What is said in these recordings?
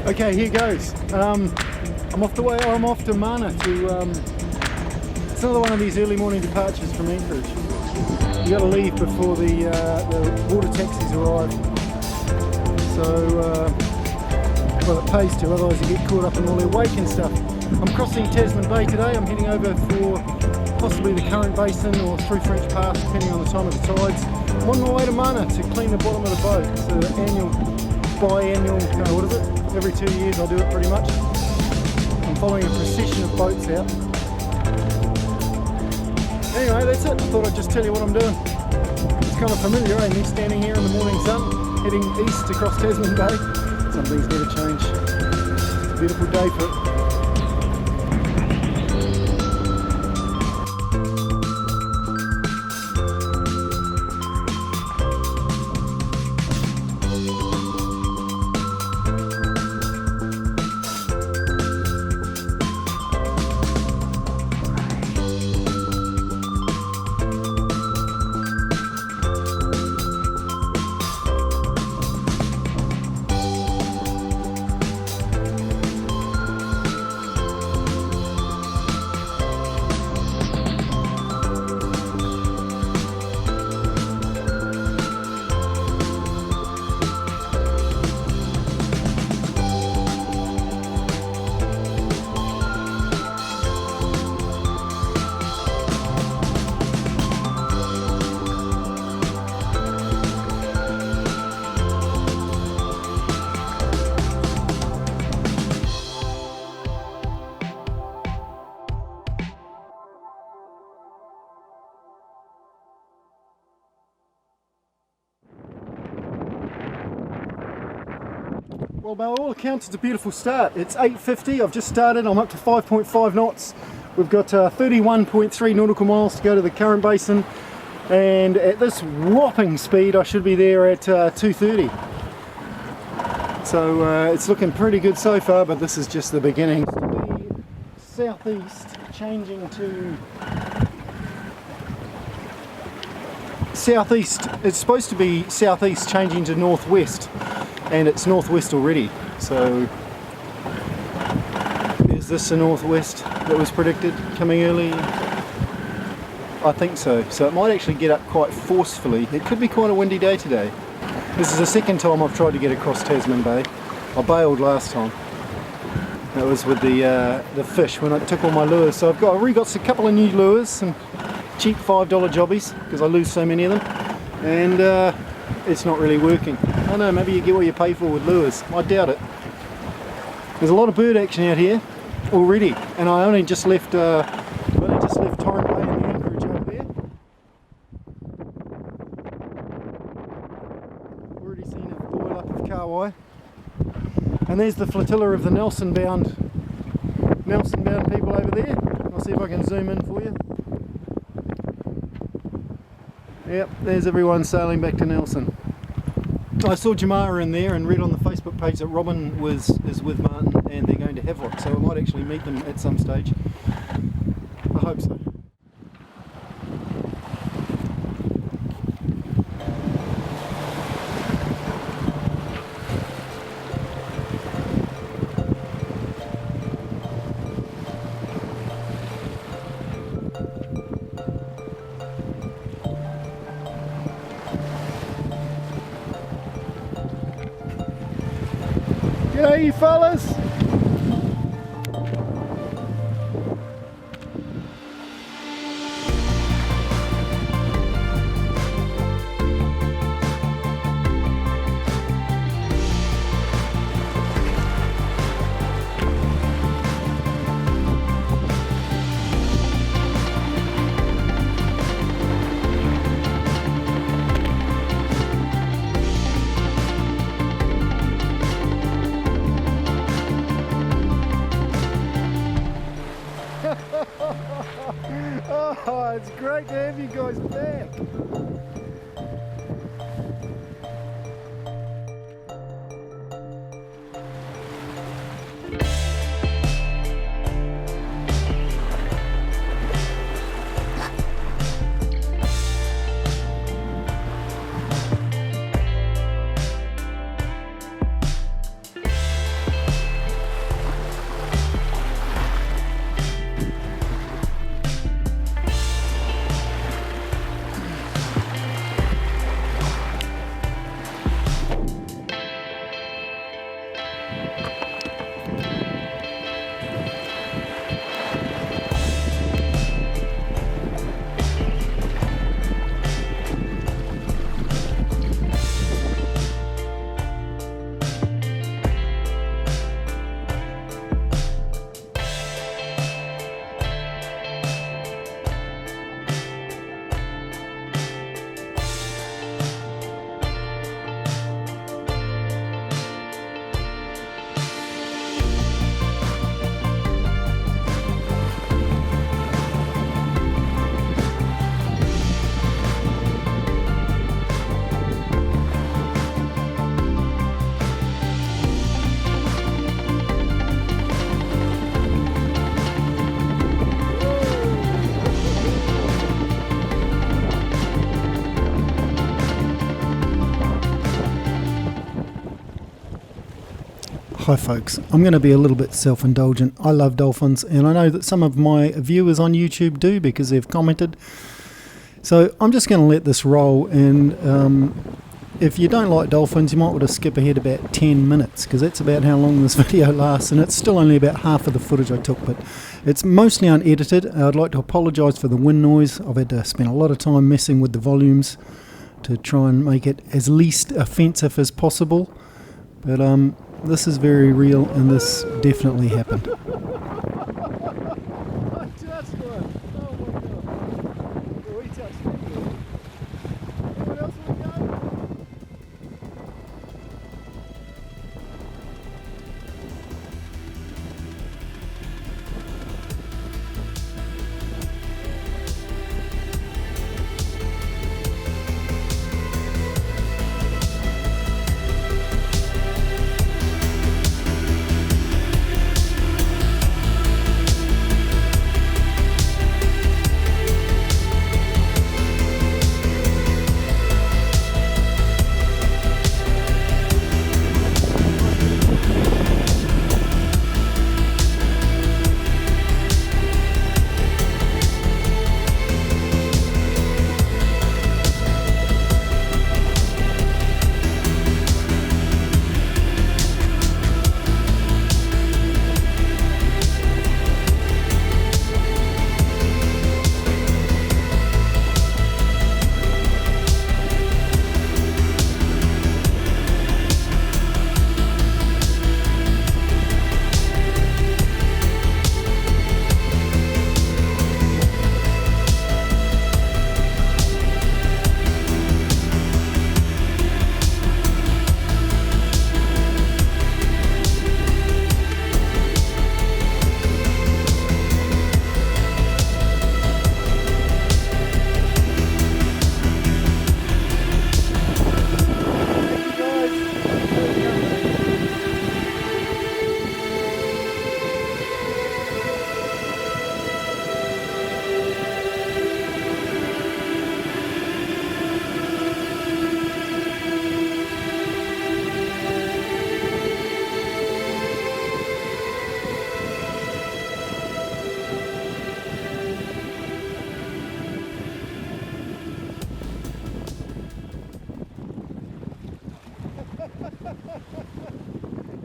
Okay, here goes. I'm off to Mana to, it's another one of these early morning departures from Anchorage. You got to leave before the water taxis arrive. So, well, it pays to, otherwise you get caught up in all their wake and stuff. I'm crossing Tasman Bay today. I'm heading over for possibly the current basin or through French Pass, depending on the time of the tides. I'm on my way to Mana to clean the bottom of the boat. It's an biannual, what is it? Every 2 years I do it pretty much. I'm following a procession of boats out. Anyway, that's it. I thought I'd just tell you what I'm doing. It's kind of familiar, me standing here in the morning sun, heading east across Tasman Bay. Some things never change. It's a beautiful day for it. Well, by all accounts, it's a beautiful start. It's 8:50, I've just started, I'm up to 5.5 knots. We've got 31.3 nautical miles to go to the current basin, and at this whopping speed I should be there at 2:30. So it's looking pretty good so far, but this is just the beginning. To be southeast, changing to southeast. It's supposed to be southeast, changing to northwest. And it's northwest already, so is this the northwest that was predicted coming early? I think so. So it might actually get up quite forcefully. It could be quite a windy day today. This is the second time I've tried to get across Tasman Bay. I bailed last time. That was with the fish when I took all my lures. So I've already got a couple of new lures, some cheap $5 jobbies because I lose so many of them, and it's not really working. I don't know, maybe you get what you pay for with lures. I doubt it. There's a lot of bird action out here already, and I only just left Torrent Bay in the Anchorage over there. Already seen a boil up of Kauai. And there's the flotilla of the Nelson bound people over there. I'll see if I can zoom in for you. Yep, there's everyone sailing back to Nelson. I saw Jamara in there and read on the Facebook page that Robin is with Martin and they're going to Havelock, so I might actually meet them at some stage. I hope so. G'day you fellas! Oh, it's great to have you guys back. Hi folks, I'm going to be a little bit self-indulgent. I love dolphins, and I know that some of my viewers on YouTube do because they've commented. So I'm just going to let this roll, and if you don't like dolphins, you might want to skip ahead about 10 minutes because that's about how long this video lasts, and it's still only about half of the footage I took, but it's mostly unedited. I'd like to apologise for the wind noise. I've had to spend a lot of time messing with the volumes to try and make it as least offensive as possible, but this is very real, and this definitely happened.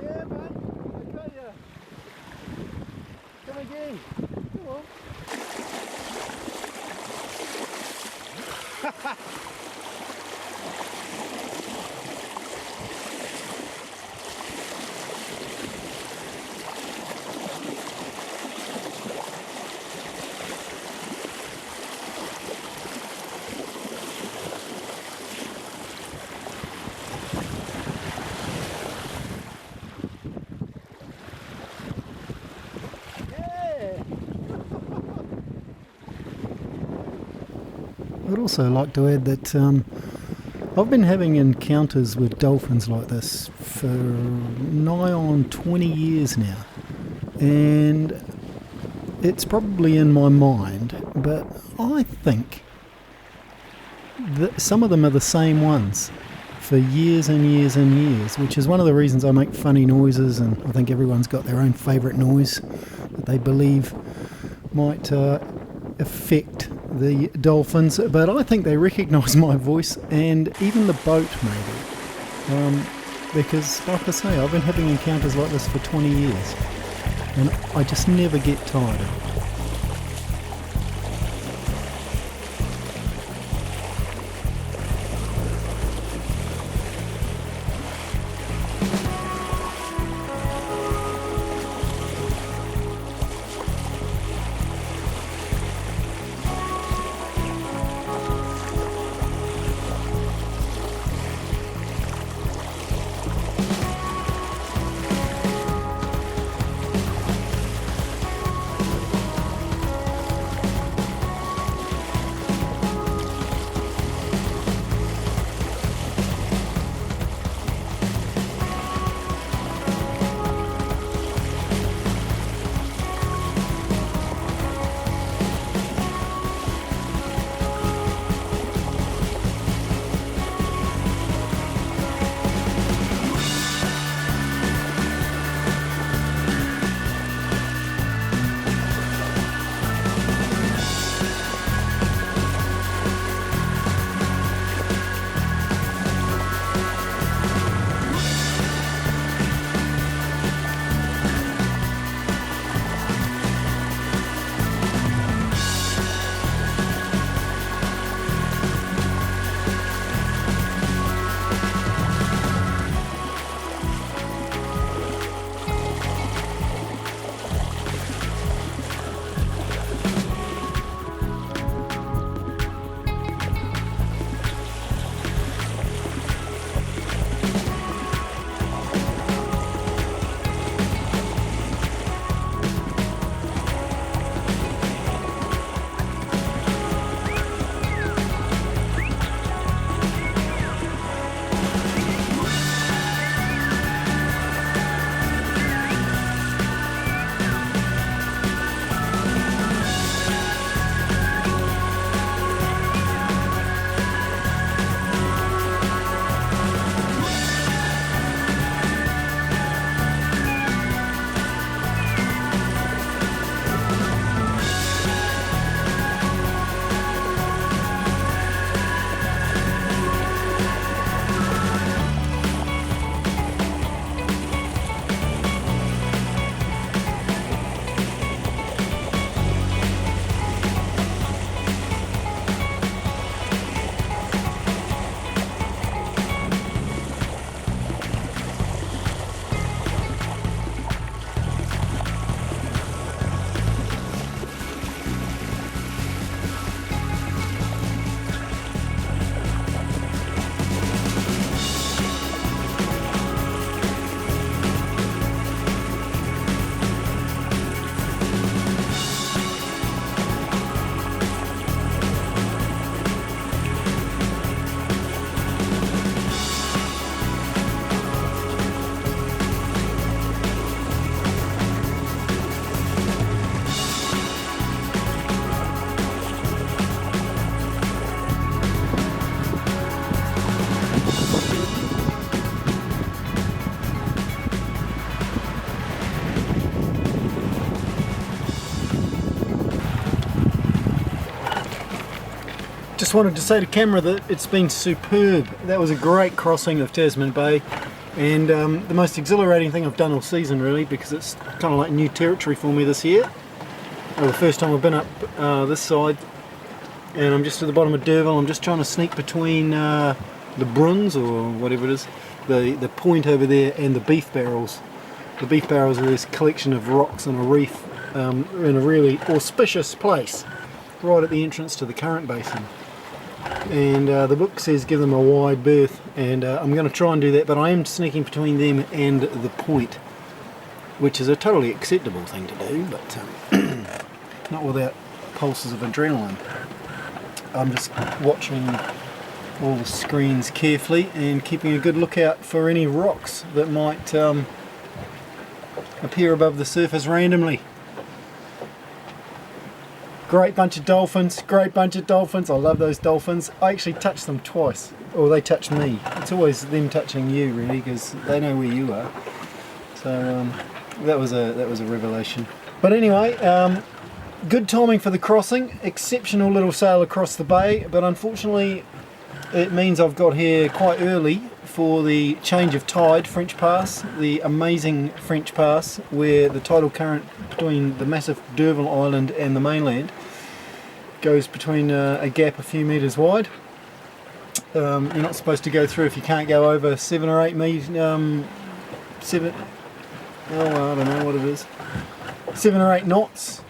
Yeah, man, I got ya. Come again. Come on. I'd also like to add that I've been having encounters with dolphins like this for nigh on 20 years now, and it's probably in my mind, but I think that some of them are the same ones for years and years and years, which is one of the reasons I make funny noises, and I think everyone's got their own favourite noise that they believe might affect the dolphins, but I think they recognise my voice, and even the boat maybe, because like I say, I've been having encounters like this for 20 years and I just never get tired of it. just wanted to say to camera that it's been superb. That was a great crossing of Tasman Bay, and the most exhilarating thing I've done all season really, because it's kind of like new territory for me this year. The first time I've been up this side, and I'm just at the bottom of D'Urville. I'm just trying to sneak between the Bruns, or whatever it is, the point over there, and the beef barrels. The beef barrels are this collection of rocks and a reef in a really auspicious place, right at the entrance to the current basin. And the book says give them a wide berth, and I'm going to try and do that, but I am sneaking between them and the point, which is a totally acceptable thing to do, but not without pulses of adrenaline. I'm just watching all the screens carefully and keeping a good lookout for any rocks that might appear above the surface randomly. Great bunch of dolphins, great bunch of dolphins. I love those dolphins. I actually touched them twice, or they touched me. It's always them touching you really, because they know where you are. So that was a revelation. But anyway, good timing for the crossing. Exceptional little sail across the bay, but unfortunately it means I've got here quite early for the change of tide, French Pass, the amazing French Pass, where the tidal current between the massive D'Urville Island and the mainland goes between a gap a few metres wide. You're not supposed to go through if you can't go over 7 or 8 metres, I don't know what it is, 7 or 8 knots,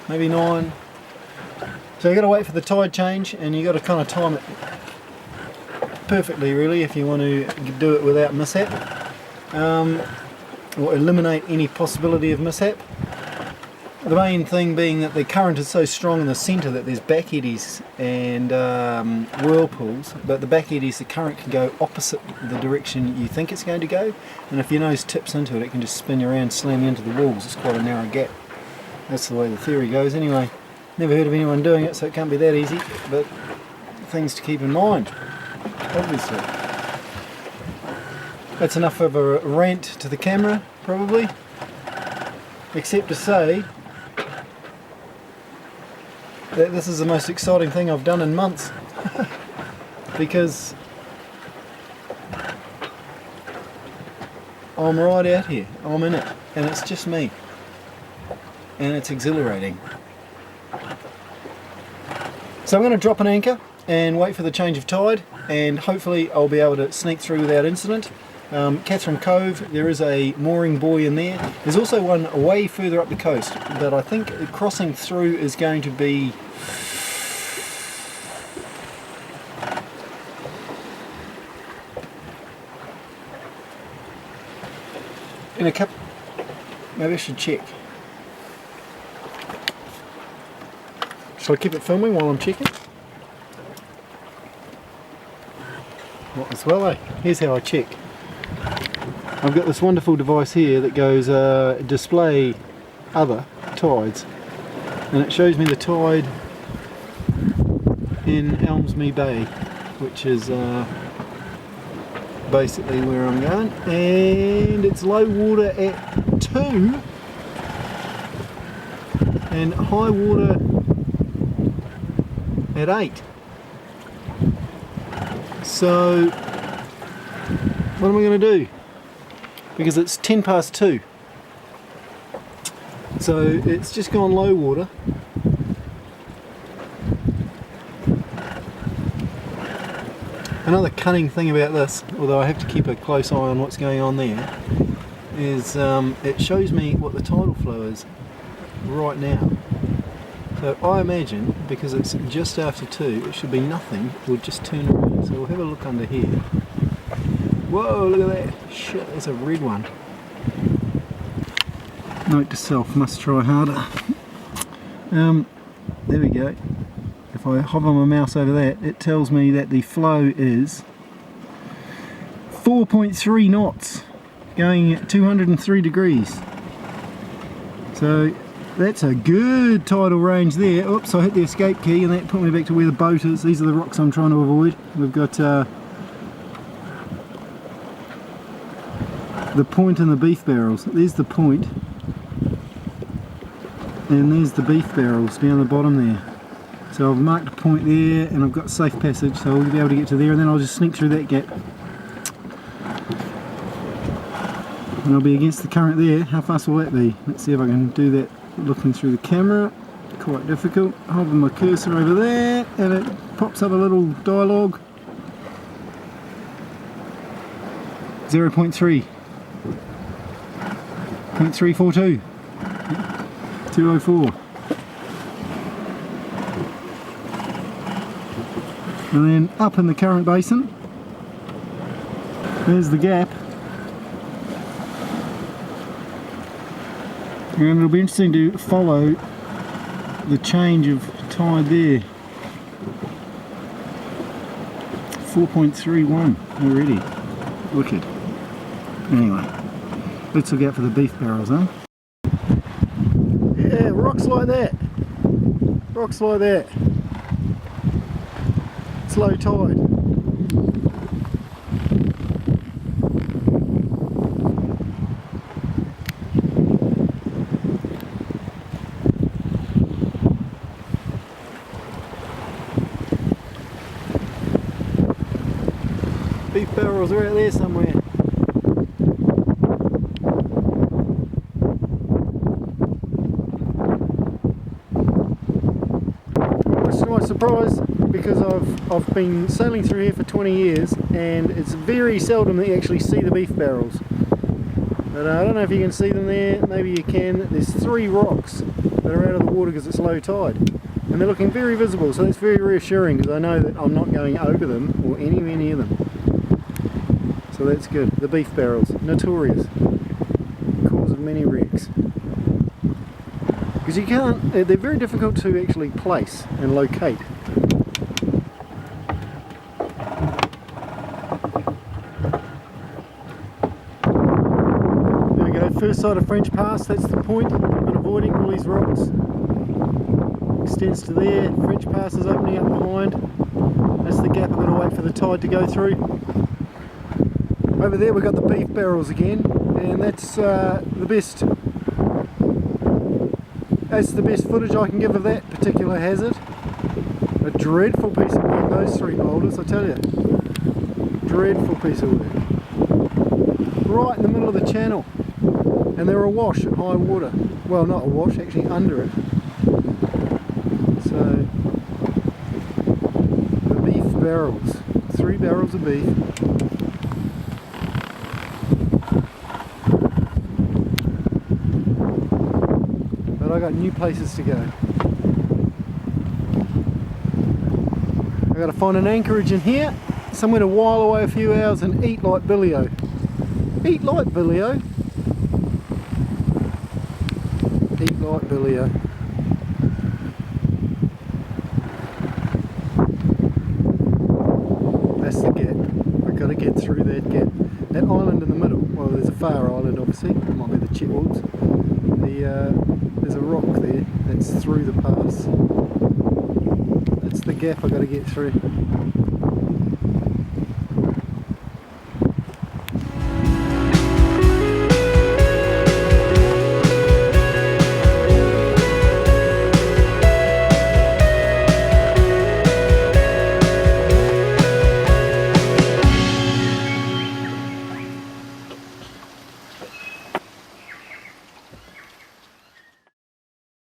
maybe 9. So you've got to wait for the tide change, and you've got to kind of time it perfectly really if you want to do it without mishap, or eliminate any possibility of mishap. The main thing being that the current is so strong in the centre that there's back eddies and whirlpools, but the back eddies, the current can go opposite the direction you think it's going to go, and if your nose tips into it, it can just spin you around, slam you into the walls. It's quite a narrow gap. That's the way the theory goes anyway. Never heard of anyone doing it, so it can't be that easy, but things to keep in mind, obviously. That's enough of a rant to the camera, probably, except to say that this is the most exciting thing I've done in months, because I'm right out here, I'm in it, and it's just me, and it's exhilarating. So I'm going to drop an anchor and wait for the change of tide, and hopefully I'll be able to sneak through without incident. Catherine Cove, there is a mooring buoy in there. There's also one way further up the coast, but I think crossing through is going to be in a couple. Maybe I should check. Shall I keep it filming while I'm checking? Might as well, eh? Here's how I check. I've got this wonderful device here that goes display other tides, and it shows me the tide in Elmsmy Bay, which is basically where I'm going, and it's low water at 2 and high water at 8. So what am I going to do? Because it's 10 past 2. So it's just gone low water. Another cunning thing about this, although I have to keep a close eye on what's going on there, is it shows me what the tidal flow is right now. So I imagine, because it's just after 2, it should be nothing, it will just turn around. So we'll have a look under here. Whoa, look at that. Shit, there's a red one. Note to self, must try harder. There we go. If I hover my mouse over that, it tells me that the flow is 4.3 knots, going at 203 degrees. So that's a good tidal range there. Oops, I hit the escape key and that put me back to where the boat is. These are the rocks I'm trying to avoid. We've got the point and the beef barrels. There's the point, and there's the beef barrels down the bottom there. So I've marked a point there and I've got safe passage, so we'll be able to get to there, and then I'll just sneak through that gap. And I'll be against the current there. How fast will that be? Let's see if I can do that looking through the camera. Quite difficult. Holding my cursor over there and it pops up a little dialogue. 0.3. 0.342. 204. And then up in the current basin, there's the gap. And it'll be interesting to follow the change of tide there. 4.31 already. Wicked. Anyway, let's look out for the beef barrels, huh? Yeah, rocks like that. Rocks like that. It's low tide. Beef barrels are out there somewhere. Much to my surprise, because I've been sailing through here for 20 years and it's very seldom that you actually see the beef barrels. But I don't know if you can see them there, maybe you can. There's 3 rocks that are out of the water because it's low tide. And they're looking very visible, so that's very reassuring because I know that I'm not going over them or anywhere near them. So that's good. The beef barrels, notorious, cause of many wrecks. Because you can't, they're very difficult to actually place and locate. There we go, first side of French Pass, that's the point I've been avoiding, all these rocks. Extends to there, French Pass is opening up behind. That's the gap I've got to wait for the tide to go through. Over there we've got the beef barrels again, and that's the best footage I can give of that particular hazard. A dreadful piece of work, those 3 boulders, I tell you. Dreadful piece of work. Right in the middle of the channel, and they're awash at high water. Well, not awash, actually under it. So, the beef barrels, 3 barrels of beef. I've got new places to go. I've got to find an anchorage in here, somewhere to while away a few hours and eat like Billio. Eat like Billio. Eat like Billio. That's the gap. I've got to get through that gap. That island in the middle, well there's a far island obviously, it might be the Chitwoods. There's a rock there that's through the pass. That's the gap I've got to get through.